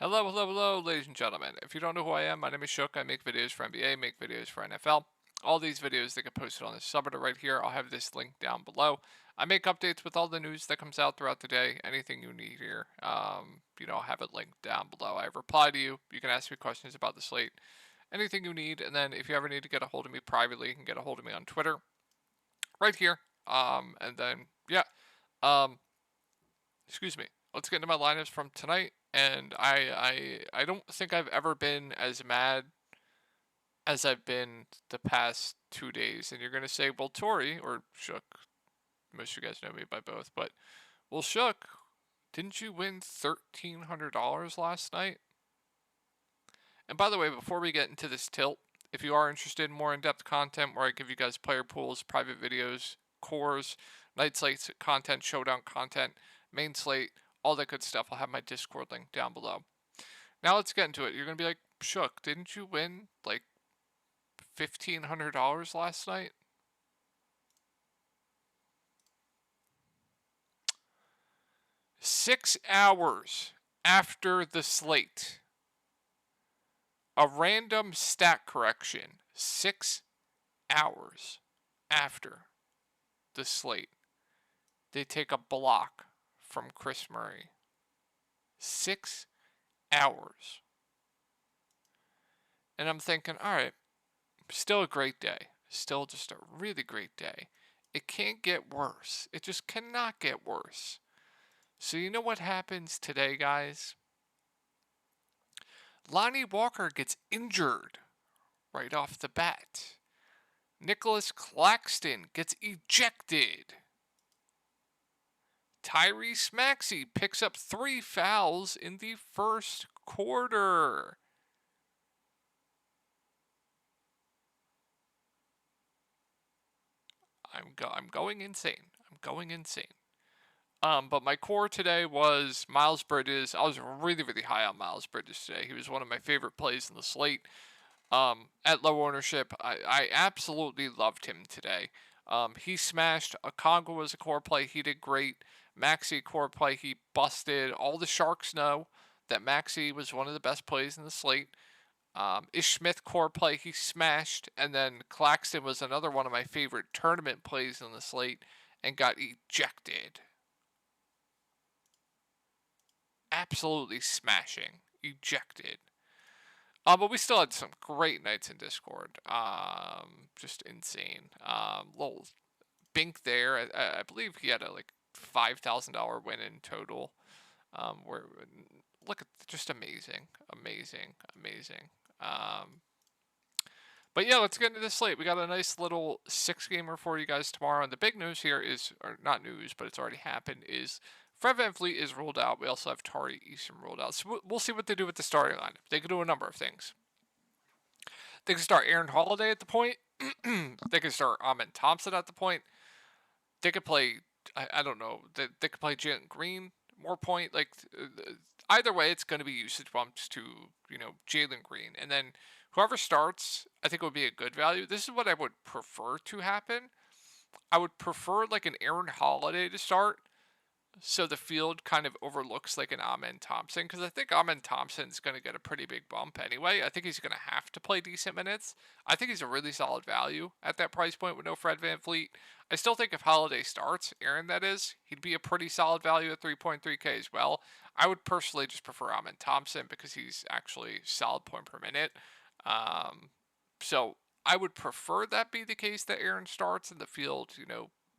Hello, hello, hello, ladies and gentlemen. If you don't know who I am, my name is Shook. I make videos for NBA, make videos for NFL. All these videos that get posted on this subreddit right here. I'll have this link down below. I make updates with all the news that comes out throughout the day. Anything you need here, I'll have it linked down below. I reply to you. You can ask me questions about the slate, anything you need. And then if you ever need to get a hold of me privately, you can get a hold of me on Twitter right here. And then yeah, um, excuse me. Let's get into my lineups from tonight. And I don't think I've ever been as mad as I've been the past 2 days. And you're gonna say, well, Tori or Shook, most of you guys know me by both, but well, Shook, didn't you win $1,300 last night? And by the way, before we get into this tilt, if you are interested in more in-depth content where I give you guys player pools, private videos, cores, night slates content, showdown content, main slate, all that good stuff, I'll have my Discord link down below. Now let's get into it. You're gonna be like, Shook, didn't you win like $1,500 last night? Six hours after the slate, a random stat correction, 6 hours after the slate, they take a block from Chris Murray. 6 hours. And I'm thinking, all right, still a great day. Still just a really great day. It can't get worse. It just cannot get worse. So you know what happens today, guys? Lonnie Walker gets injured right off the bat. Nicholas Claxton gets ejected. Tyrese Maxey picks up 3 fouls in the first quarter. I'm going insane. I'm going insane. But my core today was Miles Bridges. I was really, really high on Miles Bridges today. He was one of my favorite plays in the slate. At low ownership, I absolutely loved him today. He smashed. Okongwu was a core play. He did great. Maxey core play. He busted. All the Sharks know that Maxey was one of the best plays in the slate. Ish Smith core play. He smashed. And then Claxton was another one of my favorite tournament plays in the slate and got ejected. Absolutely smashing. Ejected. But we still had some great nights in Discord. Just insane. Little Bink there. I believe he had a like $5,000 win in total. Where look at just amazing, amazing, amazing. But yeah, let's get into this slate. We got a nice little 6-gamer for you guys tomorrow. And the big news here is, or not news, but it's already happened, is Fred VanVleet is ruled out. We also have Tari Eason ruled out. So we'll see what they do with the starting lineup. They could do a number of things. They could start Aaron Holiday at the point. They could start Amen Thompson at the point. They could play, I don't know, they could play Jalen Green, more point. Like, either way, it's going to be usage bumps to, Jalen Green. And then whoever starts, I think it would be a good value. This is what I would prefer to happen. I would prefer like an Aaron Holiday to start, so the field kind of overlooks like an Amen Thompson, because I think Amen Thompson's going to get a pretty big bump anyway. I think he's going to have to play decent minutes. I think he's a really solid value at that price point with no Fred VanVleet. I still think if Holiday starts, Aaron that is, he'd be a pretty solid value at 3.3K as well. I would personally just prefer Amen Thompson because he's actually solid point per minute. So I would prefer that be the case, that Aaron starts in the field,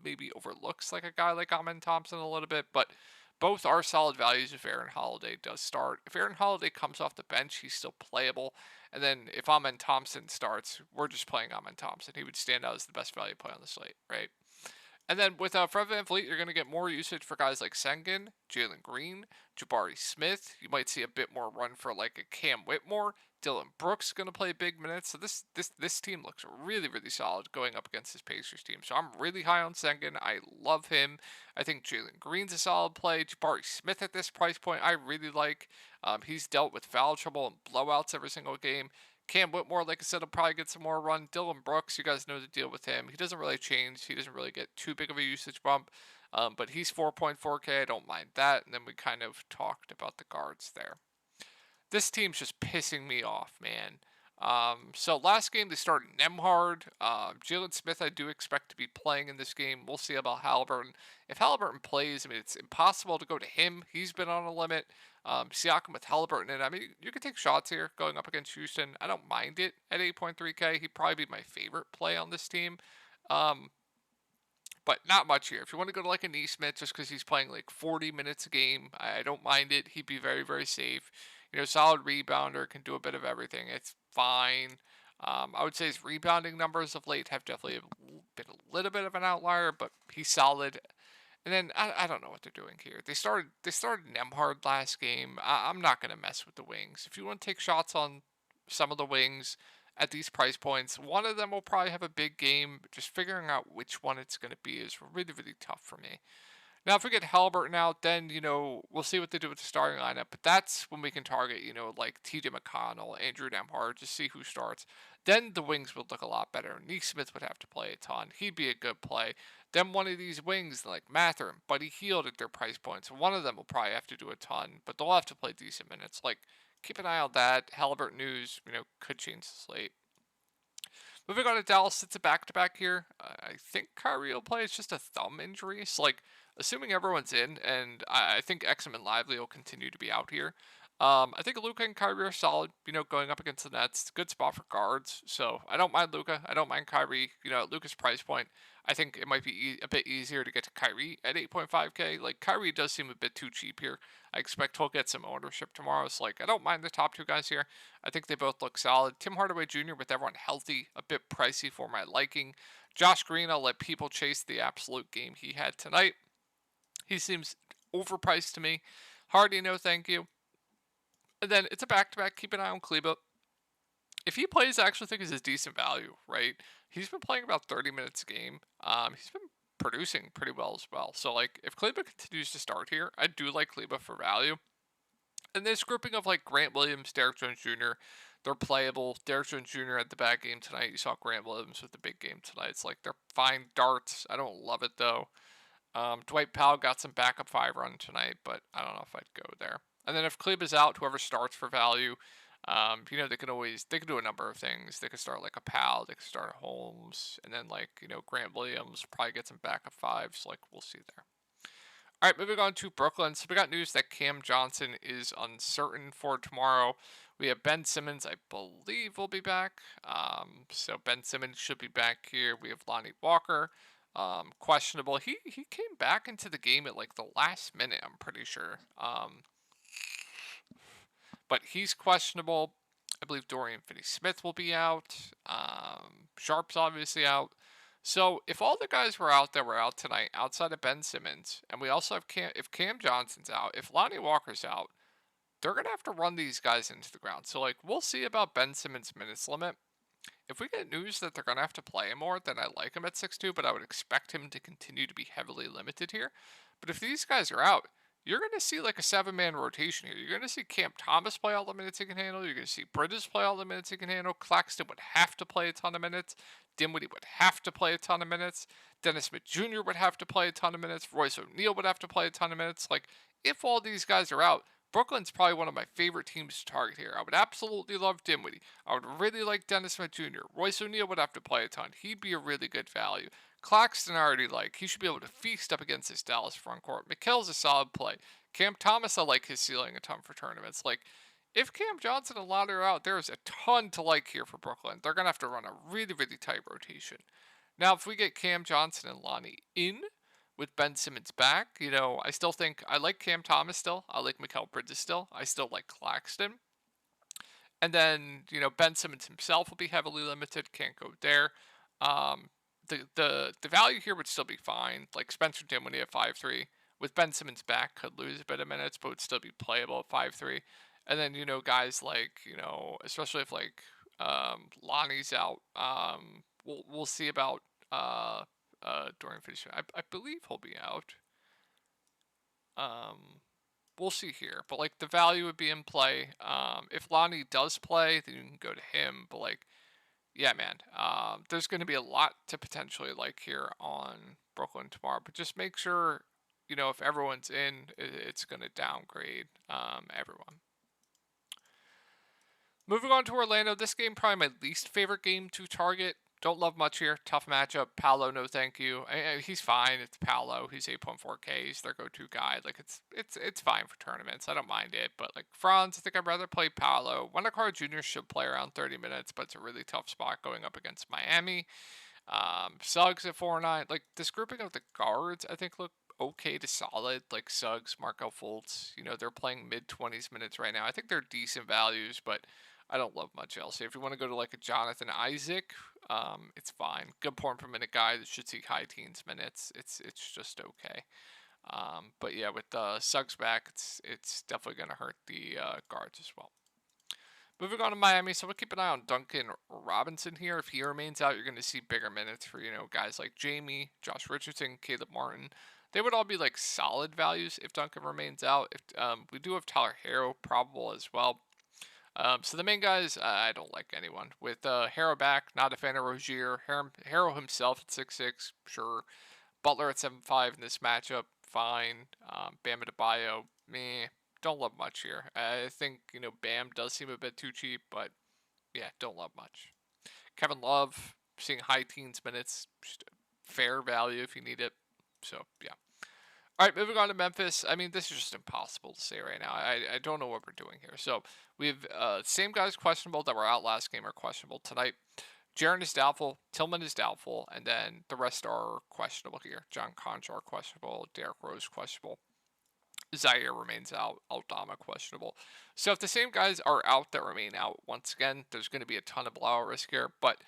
maybe overlooks like a guy like Amen Thompson a little bit, but both are solid values if Aaron Holiday does start. If Aaron Holiday comes off the bench, he's still playable. And then if Amen Thompson starts, we're just playing Amen Thompson. He would stand out as the best value play on the slate, right? And then with Fred VanVleet, you're going to get more usage for guys like Sengun, Jalen Green, Jabari Smith. You might see a bit more run for like a Cam Whitmore. Dillon Brooks going to play big minutes. So this team looks really, really solid going up against this Pacers team. So I'm really high on Sengun. I love him. I think Jalen Green's a solid play. Jabari Smith at this price point, I really like. He's dealt with foul trouble and blowouts every single game. Cam Whitmore, like I said, will probably get some more run. Dillon Brooks, you guys know the deal with him. He doesn't really change. He doesn't really get too big of a usage bump. But he's 4.4K. I don't mind that. And then we kind of talked about the guards there. This team's just pissing me off, man. So last game they started Nemhard. Jalen Smith I do expect to be playing in this game. We'll see about Halliburton. If Halliburton plays, I mean it's impossible to go to him. He's been on a limit. Siakam with Halliburton, and I mean you can take shots here going up against Houston. I don't mind it at 8.3K. He'd probably be my favorite play on this team. Um, but not much here. If you want to go to like a Neesmith just because he's playing like 40 minutes a game, I don't mind it. He'd be very, very safe. Solid rebounder, can do a bit of everything. It's fine. I would say his rebounding numbers of late have definitely been a little bit of an outlier, but he's solid. And then I don't know what they're doing here. They started Nemhard last game. I'm not gonna mess with the wings. If you want to take shots on some of the wings at these price points, one of them will probably have a big game. Just figuring out which one it's gonna be is really really tough for me. Now, if we get Halliburton out, then, we'll see what they do with the starting lineup. But that's when we can target, like TJ McConnell, Andrew Nemhard, just see who starts. Then the wings would look a lot better. Neesmith would have to play a ton. He'd be a good play. Then one of these wings, like Mather and Buddy Hield at their price points, one of them will probably have to do a ton, but they'll have to play decent minutes. Like, keep an eye on that. Halliburton news, could change the slate. Moving on to Dallas, it's a back-to-back here. I think Kyrie will play. It's just a thumb injury. So, like, assuming everyone's in, and I think Exum and Lively will continue to be out here. I think Luka and Kyrie are solid, going up against the Nets. Good spot for guards. So, I don't mind Luka. I don't mind Kyrie. At Luka's price point, I think it might be a bit easier to get to Kyrie at 8.5K. Like, Kyrie does seem a bit too cheap here. I expect he'll get some ownership tomorrow. So, like, I don't mind the top two guys here. I think they both look solid. Tim Hardaway Jr. with everyone healthy, a bit pricey for my liking. Josh Green, I'll let people chase the absolute game he had tonight. He seems overpriced to me. Hardy, no thank you. And then it's a back-to-back. Keep an eye on Kleba. If he plays, I actually think is a decent value, right? He's been playing about 30 minutes a game. He's been producing pretty well as well. So, like, if Kleba continues to start here, I do like Kleba for value. And this grouping of like Grant Williams, Derrick Jones Jr., they're playable. Derrick Jones Jr. had the bad game tonight. You saw Grant Williams with the big game tonight. It's like they're fine darts. I don't love it though. Dwight Powell got some backup 5 run tonight, but I don't know if I'd go there. And then if Kleber's out, whoever starts for value, they can do a number of things. They could start like a Powell, they could start a Holmes, and then like Grant Williams probably get some backup 5s. Like we'll see there. All right, moving on to Brooklyn. So we got news that Cam Johnson is uncertain for tomorrow. We have Ben Simmons, I believe, will be back. So Ben Simmons should be back here. We have Lonnie Walker, questionable. He came back into the game at like the last minute, I'm pretty sure. But he's questionable. I believe Dorian Finney-Smith will be out. Sharp's obviously out. So if all the guys were out that were out tonight, outside of Ben Simmons, and we also have if Cam Johnson's out, if Lonnie Walker's out, they're gonna have to run these guys into the ground. So like we'll see about Ben Simmons' minutes limit. If we get news that they're gonna have to play him more, then I like him at 6.2, but I would expect him to continue to be heavily limited here. But if these guys are out, you're going to see like a 7-man rotation here. You're going to see Cam Thomas play all the minutes he can handle. You're going to see Bridges play all the minutes he can handle. Claxton would have to play a ton of minutes. Dinwiddie would have to play a ton of minutes. Dennis Smith Jr. would have to play a ton of minutes. Royce O'Neal would have to play a ton of minutes. Like, if all these guys are out, Brooklyn's probably one of my favorite teams to target here. I would absolutely love Dinwiddie. I would really like Dennis Smith Jr. Royce O'Neal would have to play a ton. He'd be a really good value. Claxton I already like. He should be able to feast up against this Dallas front court. Mikal's a solid play. Cam Thomas, I like his ceiling a ton for tournaments. Like, if Cam Johnson and Lonnie are out, there's a ton to like here for Brooklyn. They're going to have to run a really, really tight rotation. Now, if we get Cam Johnson and Lonnie in with Ben Simmons back, I still think I like Cam Thomas still. I like Mikal Bridges still. I still like Claxton. And then, Ben Simmons himself will be heavily limited. Can't go there. The value here would still be fine. Like Spencer Dinwiddie at 5.3. With Ben Simmons back, could lose a bit of minutes, but would still be playable at 5.3. And then, guys like, especially if like Lonnie's out, we'll see about Dorian Finney-Smith. I believe he'll be out. We'll see here, but like the value would be in play. If Lonnie does play, then you can go to him. But like, yeah, man, there's going to be a lot to potentially like here on Brooklyn tomorrow. But just make sure, if everyone's in, it's going to downgrade everyone. Moving on to Orlando, this game probably my least favorite game to target. Don't love much here. Tough matchup. Paolo, no thank you. He's fine. It's Paolo. He's 8.4K. He's their go-to guy. Like it's fine for tournaments. I don't mind it. But like Franz, I think I'd rather play Paolo. Wendell Jr. should play around 30 minutes, but it's a really tough spot going up against Miami. Suggs at 4-9. Like this grouping of the guards, I think look okay to solid. Like Suggs, Markel Fultz. They're playing mid-20s minutes right now. I think they're decent values, but I don't love much else. If you want to go to like a Jonathan Isaac, it's fine. Good point per minute guy that should see high teens minutes. It's just okay. But yeah, with Suggs back, it's definitely gonna hurt the guards as well. Moving on to Miami, so we'll keep an eye on Duncan Robinson here. If he remains out, you're going to see bigger minutes for guys like Jamie, Josh Richardson, Caleb Martin. They would all be like solid values if Duncan remains out. If we do have Tyler Harrow probable as well. So the main guys, I don't like anyone. With Harrow back, not a fan of Rozier. Harrow himself at 6'6", sure. Butler at 7'5" in this matchup, fine. Bam Adebayo, meh. Don't love much here. I think, Bam does seem a bit too cheap, but yeah, don't love much. Kevin Love, seeing high teens minutes, just fair value if you need it. So, yeah. All right, moving on to Memphis. I mean, this is just impossible to say right now. I don't know what we're doing here. So, we have same guys questionable that were out last game are questionable tonight. Jaren is doubtful, Tillman is doubtful, and then the rest are questionable here. John Conchar questionable, Derrick Rose questionable. Zaire remains out, Aldama questionable. So if the same guys are out that remain out, once again, there's going to be a ton of blowout risk here. But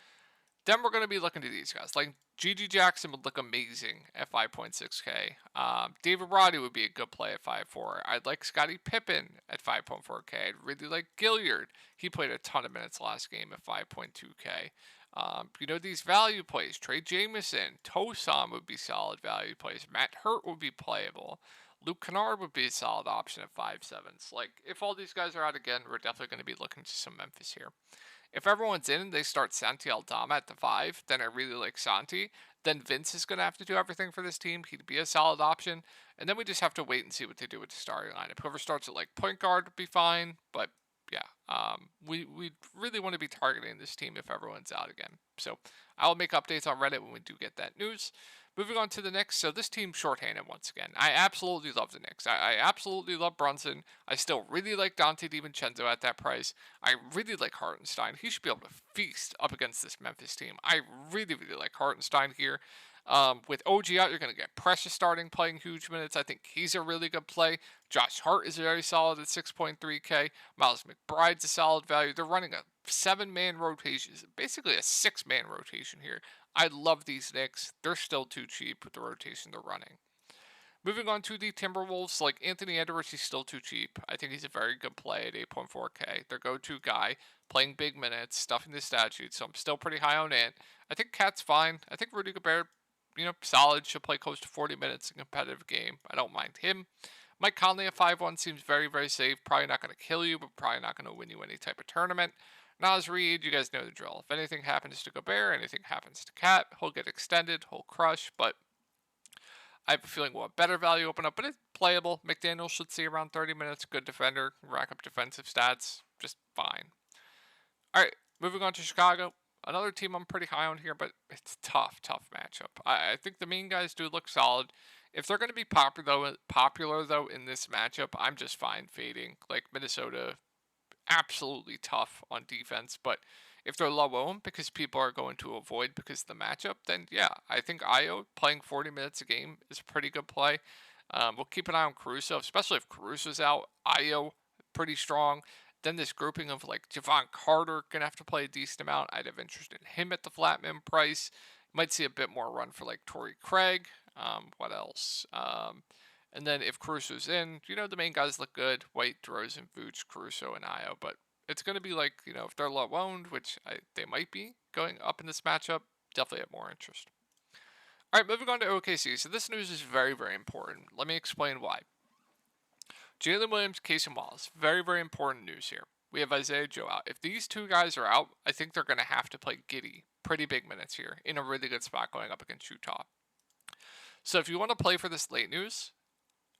then we're going to be looking to these guys. Like G.G. Jackson would look amazing at 5.6K. David Roddy would be a good play at 5.4. I'd like Scottie Pippen at 5.4K. I'd really like Gilliard. He played a ton of minutes last game at 5.2K. These value plays, Trey Jameson, Tosan would be solid value plays. Matt Hurt would be playable. Luke Kennard would be a solid option at 5.7s. Like, if all these guys are out again, we're definitely going to be looking to some Memphis here. If everyone's in and they start Santi Aldama at the 5, then I really like Santi. Then Vince is going to have to do everything for this team. He'd be a solid option. And then we just have to wait and see what they do with the starting lineup. Whoever starts at like point guard would be fine. But yeah, we really want to be targeting this team if everyone's out again. So I'll make updates on Reddit when we do get that news. Moving on to the Knicks. So this team's shorthanded once again. I absolutely love the Knicks. I absolutely love Brunson. I still really like Dante DiVincenzo at that price. I really like Hartenstein. He should be able to feast up against this Memphis team. I really, really like Hartenstein here. With OG out, you're going to get Precious starting, playing huge minutes. I think he's a really good play. Josh Hart is very solid at 6.3K. Miles McBride's a solid value. They're running a 7-man rotation, basically a 6-man rotation here. I love these Knicks. They're still too cheap with the rotation they're running. Moving on to the Timberwolves, like Anthony Edwards, he's still too cheap. I think he's a very good play at 8.4K. Their go-to guy, playing big minutes, stuffing the stat sheet, so I'm still pretty high on it. I think Cat's fine. I think Rudy Gobert, solid, should play close to 40 minutes in a competitive game. I don't mind him. Mike Conley at 5-1 seems very, very safe. Probably not going to kill you, but probably not going to win you any type of tournament. Naz Reid, you guys know the drill. If anything happens to Gobert, anything happens to Cat, he'll get extended, he'll crush, but I have a feeling we'll have better value open up, but it's playable. McDaniel should see around 30 minutes. Good defender, rack up defensive stats, just fine. All right, moving on to Chicago. Another team I'm pretty high on here, but it's tough matchup. I think the main guys do look solid. If they're going to be popular though in this matchup, I'm just fine fading. Like Minnesota, absolutely tough on defense, but if they're low owned because people are going to avoid because of the matchup, then yeah, I think Io playing 40 minutes a game is a pretty good play. We'll keep an eye on Caruso, especially if Caruso's out. Io, pretty strong. Then this grouping of like Javon Carter gonna have to play a decent amount. I'd have interest in him at the flat min price. Might see a bit more run for like Torrey Craig. What else? And then if Caruso's in, the main guys look good. White, DeRozan, Vooch, Caruso, and Io. But it's going to be like, if they're low owned, which they might be going up in this matchup, definitely have more interest. All right, moving on to OKC. So this news is very, very important. Let me explain why. Jalen Williams, Casey Wallace. Very, very important news here. We have Isaiah Joe out. If these two guys are out, I think they're going to have to play Giddey pretty big minutes here in a really good spot going up against Utah. So if you want to play for this late news,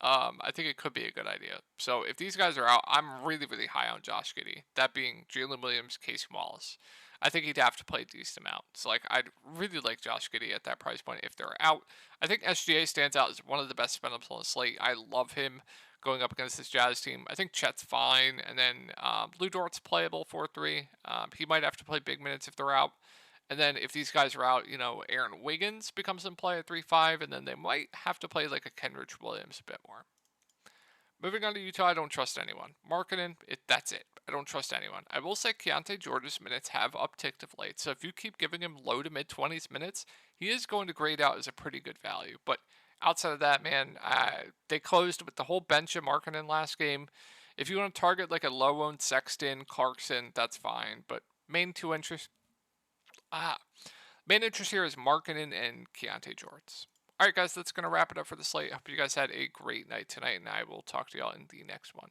I think it could be a good idea. So if these guys are out, I'm really, really high on Josh Giddey. That being Jalen Williams, Casey Wallace. I think he'd have to play a decent amount. So like I'd really like Josh Giddey at that price point if they're out. I think SGA stands out as one of the best spin ups on the slate. I love him going up against this Jazz team. I think Chet's fine, and then Lou Dort's playable 4-3. He might have to play big minutes if they're out. And then if these guys are out, Aaron Wiggins becomes in play at 3-5, and then they might have to play like a Kenrich Williams a bit more. Moving on to Utah, I don't trust anyone. Markkanen, that's it. I don't trust anyone. I will say Keontae George's minutes have upticked of late, so if you keep giving him low to mid 20s minutes, he is going to grade out as a pretty good value. But outside of that, man, they closed with the whole bench of Markkanen last game. If you want to target like a low-owned Sexton, Clarkson, that's fine. But main two interests, ah, main interest here is Markkanen and Keontae George. All right, guys, that's going to wrap it up for the slate. I hope you guys had a great night tonight, and I will talk to y'all in the next one.